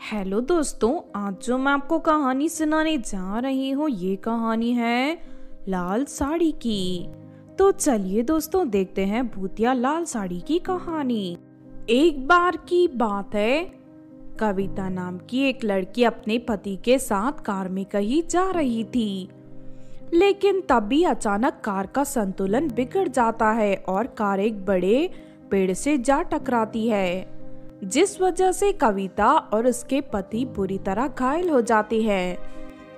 Hello दोस्तों, आज जो मैं आपको कहानी सुनाने जा रही हूँ ये कहानी है लाल साड़ी की। तो चलिए दोस्तों देखते हैं भूतिया लाल साड़ी की कहानी। एक बार की बात है, कविता नाम की एक लड़की अपने पति के साथ कार में कहीं जा रही थी, लेकिन तभी अचानक कार का संतुलन बिगड़ जाता है और कार एक बड़े पेड़ से जा टकराती है, जिस वजह से कविता और उसके पति बुरी तरह घायल हो जाते हैं।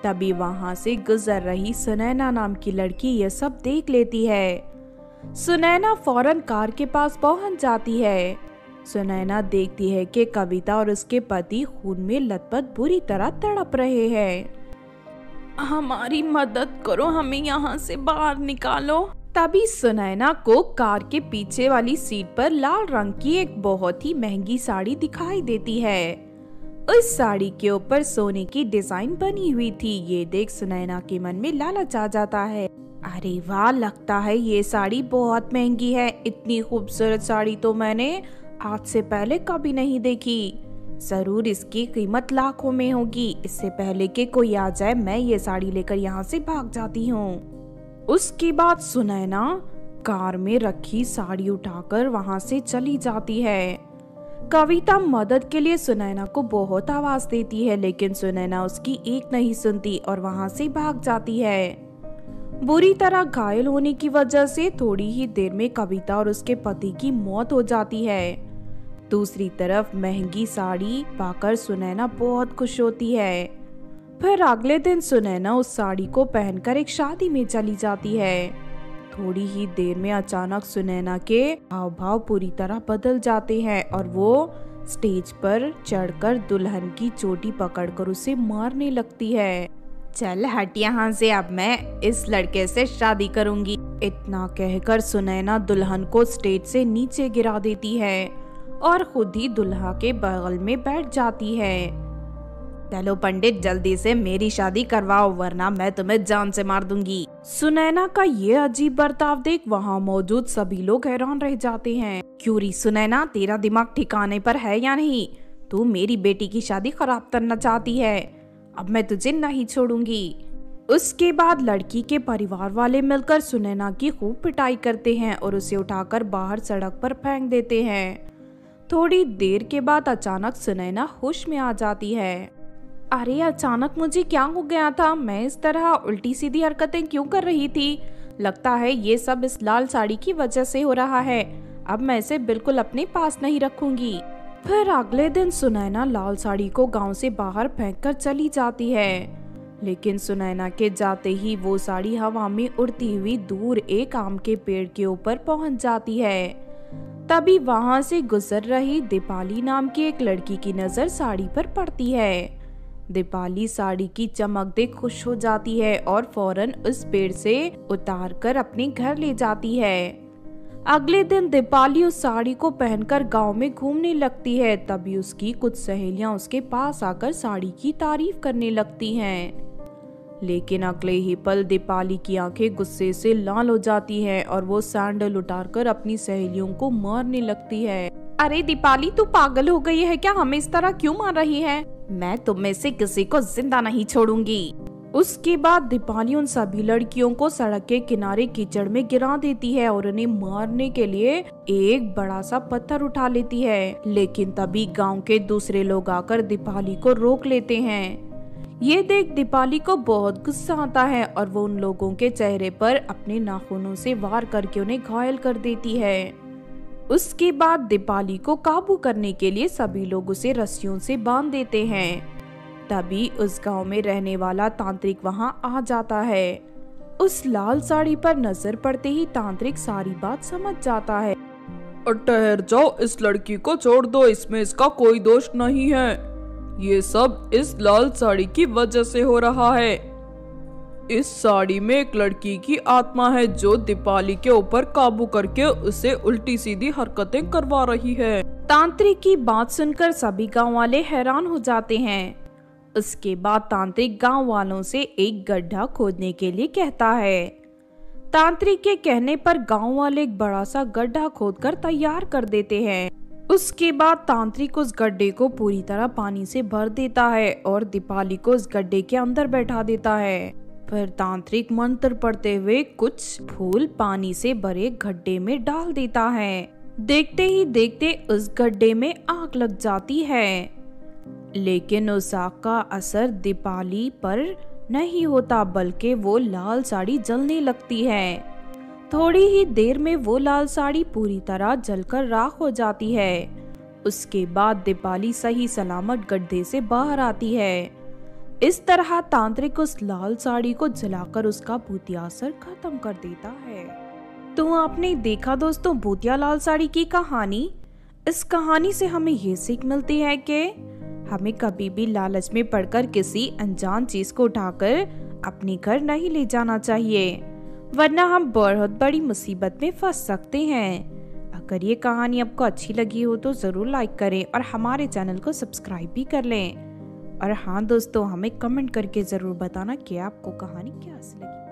तभी वहां से गुजर रही सुनैना नाम की लड़की यह सब देख लेती है। सुनैना फौरन कार के पास पहुंच जाती है। सुनैना देखती है कि कविता और उसके पति खून में लथपथ बुरी तरह तड़प रहे हैं। हमारी मदद करो, हमें यहाँ से बाहर निकालो। तभी सुनैना को कार के पीछे वाली सीट पर लाल रंग की एक बहुत ही महंगी साड़ी दिखाई देती है। उस साड़ी के ऊपर सोने की डिजाइन बनी हुई थी। ये देख सुनैना के मन में लालच आ जाता है। अरे वाह, लगता है ये साड़ी बहुत महंगी है। इतनी खूबसूरत साड़ी तो मैंने आज से पहले कभी नहीं देखी। जरूर इसकी कीमत लाखों में होगी। इससे पहले कि कोई आ जाए मैं ये साड़ी लेकर यहाँ से भाग जाती हूँ। उसके बाद सुनैना कार में रखी साड़ी उठाकर वहां से चली जाती है। कविता मदद के लिए सुनैना को बहुत आवाज देती है, लेकिन सुनैना उसकी एक नहीं सुनती और वहां से भाग जाती है। बुरी तरह घायल होने की वजह से थोड़ी ही देर में कविता और उसके पति की मौत हो जाती है। दूसरी तरफ महंगी साड़ी पाकर सुनैना बहुत खुश होती है। फिर अगले दिन सुनैना उस साड़ी को पहनकर एक शादी में चली जाती है। थोड़ी ही देर में अचानक सुनैना के हाव भाव पूरी तरह बदल जाते हैं और वो स्टेज पर चढ़कर दुल्हन की चोटी पकड़कर उसे मारने लगती है। चल हट यहाँ से, अब मैं इस लड़के से शादी करूंगी। इतना कहकर सुनैना दुल्हन को स्टेज से नीचे गिरा देती है और खुद ही दुल्हा के बगल में बैठ जाती है। चलो पंडित, जल्दी से मेरी शादी करवाओ, वरना मैं तुम्हें जान से मार दूंगी। सुनैना का ये अजीब बर्ताव देख वहाँ मौजूद सभी लोग हैरान रह जाते हैं। क्यों री सुनैना, तेरा दिमाग ठिकाने पर है या नहीं? तू मेरी बेटी की शादी खराब करना चाहती है। अब मैं तुझे नहीं छोड़ूंगी। उसके बाद लड़की के परिवार वाले मिलकर सुनैना की खूब पिटाई करते हैं और उसे उठाकर बाहर सड़क पर फेंक देते हैं। थोड़ी देर के बाद अचानक सुनैना होश में आ जाती है। अरे अचानक मुझे क्या हो गया था? मैं इस तरह उल्टी सीधी हरकतें क्यों कर रही थी? लगता है ये सब इस लाल साड़ी की वजह से हो रहा है। अब मैं इसे बिल्कुल अपने पास नहीं रखूंगी। फिर अगले दिन सुनैना लाल साड़ी को गांव से बाहर फेंककर चली जाती है, लेकिन सुनैना के जाते ही वो साड़ी हवा में उड़ती हुई दूर एक आम के पेड़ के ऊपर पहुंच जाती है। तभी वहां से गुजर रही दीपाली नाम की एक लड़की की नजर साड़ी पर पड़ती है। दीपाली साड़ी की चमक देख खुश हो जाती है और फौरन उस पेड़ से उतारकर अपने घर ले जाती है। अगले दिन दीपाली उस साड़ी को पहनकर गांव में घूमने लगती है। तभी उसकी कुछ सहेलियां उसके पास आकर साड़ी की तारीफ करने लगती हैं। लेकिन अगले ही पल दीपाली की आंखें गुस्से से लाल हो जाती हैं और वो सैंडल उतारकर अपनी सहेलियों को मारने लगती है। अरे दीपाली, तू पागल हो गई है क्या? हमें इस तरह क्यों मार रही है? मैं तुम में से किसी को जिंदा नहीं छोड़ूंगी। उसके बाद दीपाली उन सभी लड़कियों को सड़क के किनारे कीचड़ में गिरा देती है और उन्हें मारने के लिए एक बड़ा सा पत्थर उठा लेती है। लेकिन तभी गांव के दूसरे लोग आकर दीपाली को रोक लेते हैं। ये देख दीपाली को बहुत गुस्सा आता है और वो उन लोगों के चेहरे पर अपने नाखूनों से वार करके उन्हें घायल कर देती है। उसके बाद दीपाली को काबू करने के लिए सभी लोग उसे रस्सियों से बांध देते हैं। तभी उस गांव में रहने वाला तांत्रिक वहां आ जाता है। उस लाल साड़ी पर नजर पड़ते ही तांत्रिक सारी बात समझ जाता है। और ठहर जाओ, इस लड़की को छोड़ दो, इसमें इसका कोई दोष नहीं है। ये सब इस लाल साड़ी की वजह से हो रहा है। इस साड़ी में एक लड़की की आत्मा है जो दीपाली के ऊपर काबू करके उसे उल्टी सीधी हरकतें करवा रही है। तांत्रिक की बात सुनकर सभी गांव वाले हैरान हो जाते हैं। उसके बाद तांत्रिक गांव वालों से एक गड्ढा खोदने के लिए कहता है। तांत्रिक के कहने पर गांव वाले एक बड़ा सा गड्ढा खोदकर तैयार कर देते हैं। उसके बाद तांत्रिक उस गड्ढे को पूरी तरह पानी से भर देता है और दीपाली को उस गड्ढे के अंदर बैठा देता है। फिर तांत्रिक मंत्र पढ़ते हुए कुछ फूल पानी से भरे गड्ढे में डाल देता है। देखते ही देखते उस गड्ढे में आग लग जाती है, लेकिन उस आग का असर दीपाली पर नहीं होता, बल्कि वो लाल साड़ी जलने लगती है। थोड़ी ही देर में वो लाल साड़ी पूरी तरह जलकर राख हो जाती है। उसके बाद दीपाली सही सलामत गड्ढे से बाहर आती है। इस तरह तांत्रिक उस लाल साड़ी को जलाकर उसका भूतिया असर खत्म कर देता है। तो आपने देखा दोस्तों भूतिया लाल साड़ी की कहानी। इस कहानी से हमें ये सीख मिलती है कि हमें कभी भी लालच में पड़कर किसी अनजान चीज को उठाकर अपने घर नहीं ले जाना चाहिए, वरना हम बहुत बड़ी मुसीबत में फंस सकते हैं। अगर ये कहानी आपको अच्छी लगी हो तो ज़रूर लाइक करें और हमारे चैनल को सब्सक्राइब भी कर लें। और हाँ दोस्तों, हमें कमेंट करके ज़रूर बताना कि आपको कहानी कैसी लगी।